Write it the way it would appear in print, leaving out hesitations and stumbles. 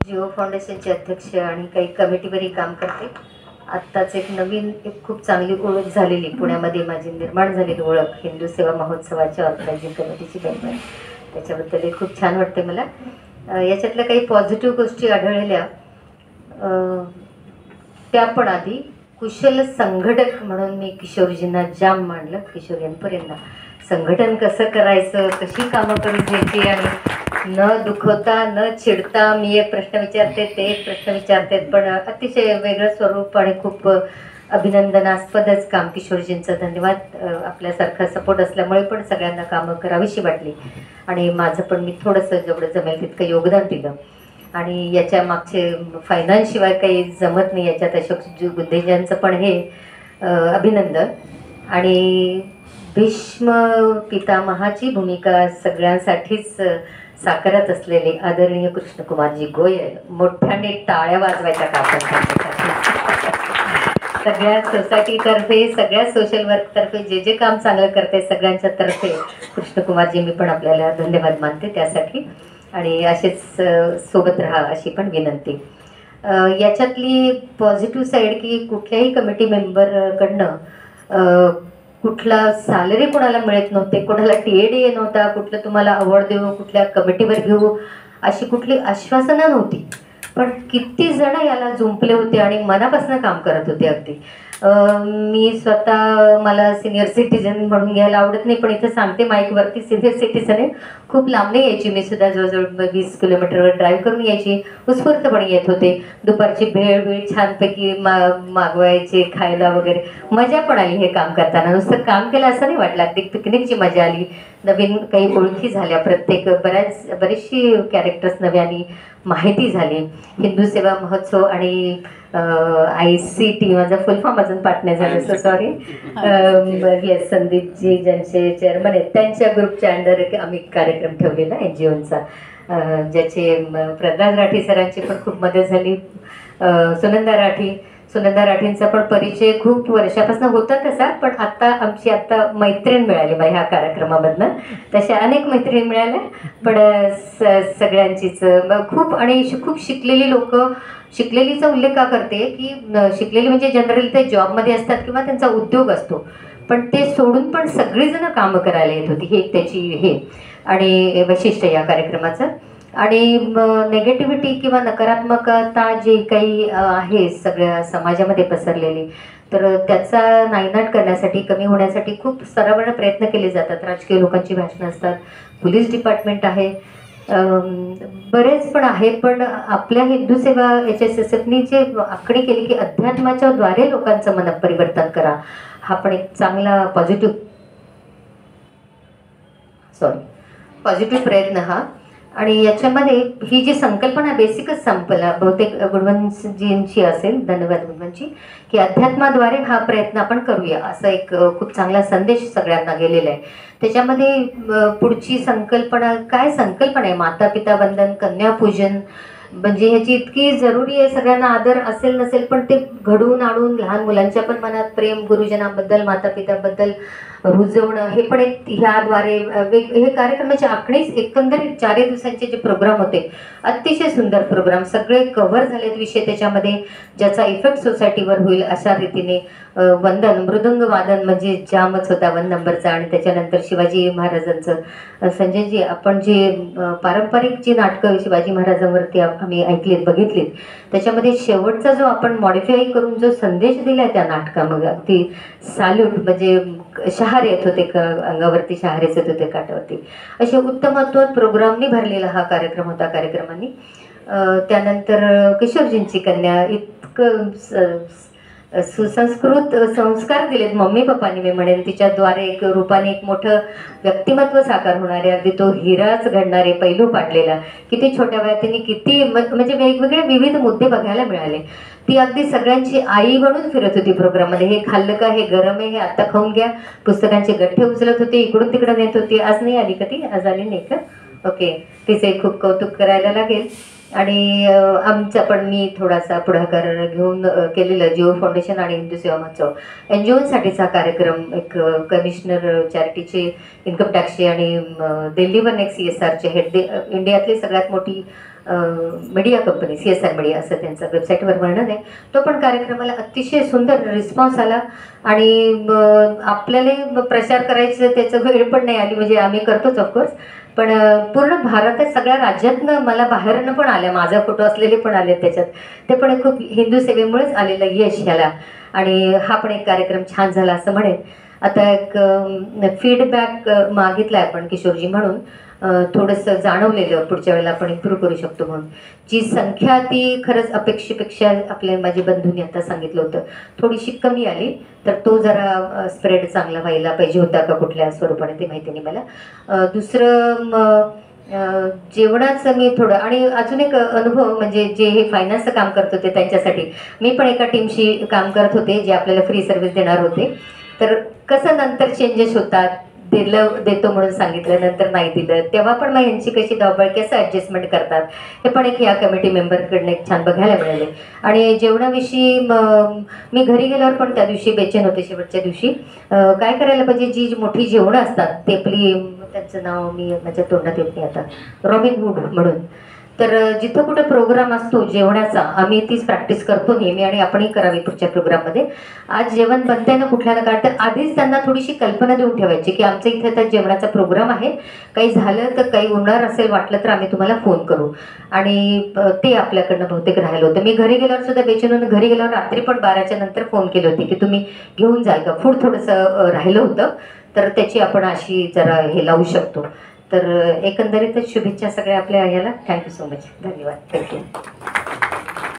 जिओ फाउंडेशनचे अध्यक्ष आणि काही कमिटीवरही काम करते. आत्ताच एक नवीन खूप चांगली ओळख झालेली पुण्यामध्ये माझी निर्माण झालेली ओळख हिंदू सेवा महोत्सवाच्या ऑर्गनायझिंग कमिटीची मेंबर, त्याच्याबद्दल खूप छान वाटते मला. याच्यातल्या काही पॉझिटिव्ह गोष्टी आढळलेल्या त्या पण आधी कुशल संघटक म्हणून मी किशोरजींना जाम मांडलं. किशोर यांना संघटन कसं करायचं, कशी कामं करून घ्यायची आणि न दुखवता न चिडता मी एक प्रश्न विचारते, ते एक प्रश्न विचारते, पण अतिशय वेगळं स्वरूप आणि खूप अभिनंदनास्पदच काम किशोरजींचं. धन्यवाद. आपल्यासारखा सपोर्ट असल्यामुळे पण सगळ्यांना कामं करावीशी वाटली आणि माझं पण मी थोडंसं जेवढं जमेल तितकं योगदान दिलं. आणि याच्या मागचे फायनान्सशिवाय काही जमत नाही याच्यात. अशोक गुंदेजांचं पण हे अभिनंदन. आणि भीष्म पितामहाची भूमिका सगळ्यांसाठीच साकारत असलेले आदरणीय कृष्णकुमारजी गोयल, मोठ्याने टाळ्या वाजवायच्या का आपण सगळ्या सोसायटीतर्फे, सगळ्या सोशल वर्कतर्फे जे जे काम चांगलं करते सगळ्यांच्या तर्फे कृष्णकुमारजी मी पण आपल्याला धन्यवाद मानते त्यासाठी. आणि असेच सोबत राहा अशी पण विनंती. याच्यातली पॉझिटिव्ह साईड की कुठल्याही कमिटी मेंबरकडनं कुठला सॅलरी कोणाला मिळत नव्हते, कोणाला TADA नव्हता, कुठलं तुम्हाला अवॉर्ड देऊ, कुठल्या कमिटीवर घेऊ अशी कुठली आश्वासनं नव्हती. पण किती जण याला जुंपले होते आणि मनापासून काम करत होते. अगदी मी स्वतः मला सिनियर सिटीजन म्हणून घ्यायला आवडत नाही, पण इथं सांगते माईकवरती, सिनियर सिटीजन आहे. खूप लांबने यायची मी सुद्धा, जवळजवळ 20 किलोमीटरवर ड्राईव्ह करून यायची. उत्स्फूर्तपणे येत होते. दुपारची भेळ छानपैकी मागवायचे खायला वगैरे. मजा पण आली हे काम करताना. नुसतं काम केलं असं नाही वाटलं, अगदी पिकनिकची मजा आली. नवीन काही ओळखी झाल्या, बरीचशी कॅरेक्टर्स नव्यानी माहिती झाली. हिंदू सेवा महोत्सव आणि ICT माझा फुल फॉर्म अजून पाठ नाही झालं, सो सॉरी. येस, संदीपजी ज्यांचे चेअरमन आहेत त्यांच्या ग्रुपच्या अंडर आम्ही कार्यक्रम ठेवलेला NGOचा, ज्याचे प्रल्हाद राठी सरांची पण खूप मदत झाली. सुनंदा राठींचा पण परिचय खूप वर्षापासून होता तसा, पण आमची मैत्रीण मिळाली मला ह्या कार्यक्रमामधनं. तशा अनेक मैत्रिणी मिळाल्या, पण सगळ्यांचीच खूप आणि खूप शिकलेली लोक. शिकलेलीचा उल्लेख का करते की शिकलेली म्हणजे जनरली ते जॉबमध्ये असतात किंवा त्यांचा उद्योग असतो, पण ते सोडून पण सगळीजण कामं करायला येत होती. हे त्याची हे आणि वैशिष्ट्य या कार्यक्रमाचं. आणि नेगेटिव्हिटी किंवा नकारात्मकता जे काही आहे सगळ्या समाजामध्ये पसरलेली, तर त्याचा नायनाट करण्यासाठी, कमी होण्यासाठी खूप स्तरावर प्रयत्न केले जातात. राजकीय लोकांची भाषणं असतात, पोलीस डिपार्टमेंट आहे, बरेच पण आहे. पण आपल्या हिंदू सेवा HSSFनी जे आखणी केली की अध्यात्माच्या द्वारे लोकांचं मन परिवर्तन करा, हा पण एक चांगला पॉझिटिव्ह प्रयत्न हा. आणि याच्यामध्ये ही जी संकल्पना बेसिकच संपला बहुतेक गुणवंतजींची असेल, धन्यवाद गुणवंतजी, की अध्यात्माद्वारे हा प्रयत्न आपण करूया, असा एक खूप चांगला संदेश सगळ्यांना गेलेला आहे. त्याच्यामध्ये पुढची संकल्पना आहे, माता पिता वंदन, कन्यापूजन. म्हणजे ह्याची इतकी जरुरी आहे. सगळ्यांना आदर असेल नसेल, पण ते घडवून आणून लहान मुलांच्या पण मनात प्रेम, गुरुजनांबद्दल, माता पित्याबद्दल रुजवणं, हे पण एक ह्याद्वारे हे कार्यक्रमाची आखणीच. एकंदरीत 4 दिवसांचे जे प्रोग्राम होते अतिशय सुंदर प्रोग्राम, सगळे कव्हर झालेत विषय त्याच्यामध्ये, ज्याचा इफेक्ट सोसायटीवर होईल अशा रीतीने. वंदन, मृदंग वादन म्हणजे जामच होता 1 नंबरचा. आणि त्याच्यानंतर शिवाजी महाराजांचं. संजयजी, आपण जे पारंपरिक जी नाटकं शिवाजी महाराजांवरती आम्ही ऐकलीत, बघितलीत, त्याच्यामध्ये शेवटचा जो आपण मॉडिफाय करून जो संदेश दिलाय त्या नाटकामध्ये, अगदी सॅल्यूट. म्हणजे शहार येत होते, अंगावरती शहारेच येत होते काठावरती. असे उत्तमत्व प्रोग्रामनी भरलेला हा कार्यक्रम होता कार्यक्रमांनी. त्यानंतर किशोरजींची कन्या, इतकं सुसंस्कृत संस्कार दिलेत मम्मी पप्पांनी, मी म्हणेन. तिच्याद्वारे एक रूपाने एक मोठं व्यक्तिमत्व साकार होणारे, अगदी तो हिराच घडणारे पैलू पाडलेला. किती छोट्या वयात त्यांनी किती म्हणजे वेगवेगळे विविध मुद्दे बघायला मिळाले. ती अगदी सगळ्यांची आई बनून फिरत होती प्रोग्राममध्ये. हे खाल्लं का, हे गरम आहे, हे आत्ता खाऊन घ्या. पुस्तकांचे गठ्ठे उचलत होती, इकडून तिकडं नेत होती. आज नाही आली का ती? आज आली नाही का? ओके, तिचे खूप कौतुक करायला लागेल. आणि आमचं पण मी थोडासा पुढाकार घेऊन केलेलं जिओ फाउंडेशन आणि हिंदू सेवा महोत्सव NGOसाठीचा कार्यक्रम, एक कमिशनर चॅरिटीचे इन्कम टॅक्सचे आणि दिल्ली वन एक CSRचे हेड, इंडियातली सगळ्यात मोठी मीडिया कंपनी CSR मीडिया असं त्यांचं वेबसाईटवर वर्णन आहे. तो पण कार्यक्रमाला अतिशय सुंदर रिस्पॉन्स आला आणि आपल्याला प्रचार करायचं त्याचं वेळ पण नाही आली, म्हणजे आम्ही करतोच ऑफकोर्स, पण पूर्ण भारतात सगळ्या राज्यातनं मला बाहेरनं पण आल्या, माझा फोटो असलेले पण आले त्याच्यात. ते पण एक खूप हिंदू सेवेमुळेच आलेलं यश ह्याला. आणि हा पण एक कार्यक्रम छान झाला असं म्हणेन. आता एक फीडबॅक मागितला आहे आपण किशोरजी म्हणून, थोडंसं जाणवलेलं पुढच्या वेळेला आपण इम्प्रूव्ह करू शकतो म्हणून. जी संख्या ती खरंच अपेक्षेपेक्षा आपल्या माझ्या बंधूंनी आता सांगितलं होतं थोडीशी कमी आली, तर तो जरा स्प्रेड चांगला व्हायला पाहिजे होता का कुठल्या स्वरूपाने ते माहिती नाही मला. दुसरं जेवणाचं मी थोडं, आणि अजून एक अनुभव म्हणजे जे हे फायनान्सचं काम करत होते त्यांच्यासाठी मी पण एका टीमशी काम करत होते जे आपल्याला फ्री सर्व्हिस देणार होते. तर कसं नंतर चेंजेस होतात, देतो म्हणून सांगितलं नंतर नाही दिलं, तेव्हा पण मग यांची कशी धावपळ कसं ॲडजस्टमेंट करतात हे पण एक या कमिटी मेंबरकडनं एक छान बघायला मिळाले. आणि जेवणाविषयी मी घरी गेल्यावर पण त्या दिवशी बेचैन होते शेवटच्या दिवशी. काय करायला पाहिजे, जी मोठी जेवणं असतात ते आपली, त्यांचं नाव मी माझ्या तोंडात येत नाही आता, रॉबिन हुड म्हणून. तर जिथं कुठं प्रोग्राम असतो जेवणाचा आम्ही तीच प्रॅक्टिस करतो नेहमी, आणि आपणही करावी पुढच्या प्रोग्राममध्ये. आज जेवण बनतंय ना कुठल्या ना काय, तर आधीच त्यांना थोडीशी कल्पना देऊन ठेवायची की आमचं इथे आता जेवणाचा प्रोग्राम आहे, काही झालं तर काही होणार असेल वाटलं तर आम्ही तुम्हाला फोन करू. आणि ते आपल्याकडनं बहुतेक राहिलं होतं. मी घरी गेल्यावर सुद्धा बेचैन होऊन घरी गेल्यावर रात्री पण 12च्या नंतर फोन केले होते की तुम्ही घेऊन जाल का, फूड थोडंसं राहिलं होतं, तर त्याची आपण अशी जरा हे लावू शकतो. तर एकंदरीतच शुभेच्छा सगळ्या आपल्या ह्याला. थँक्यू सो मच, धन्यवाद, थँक्यू.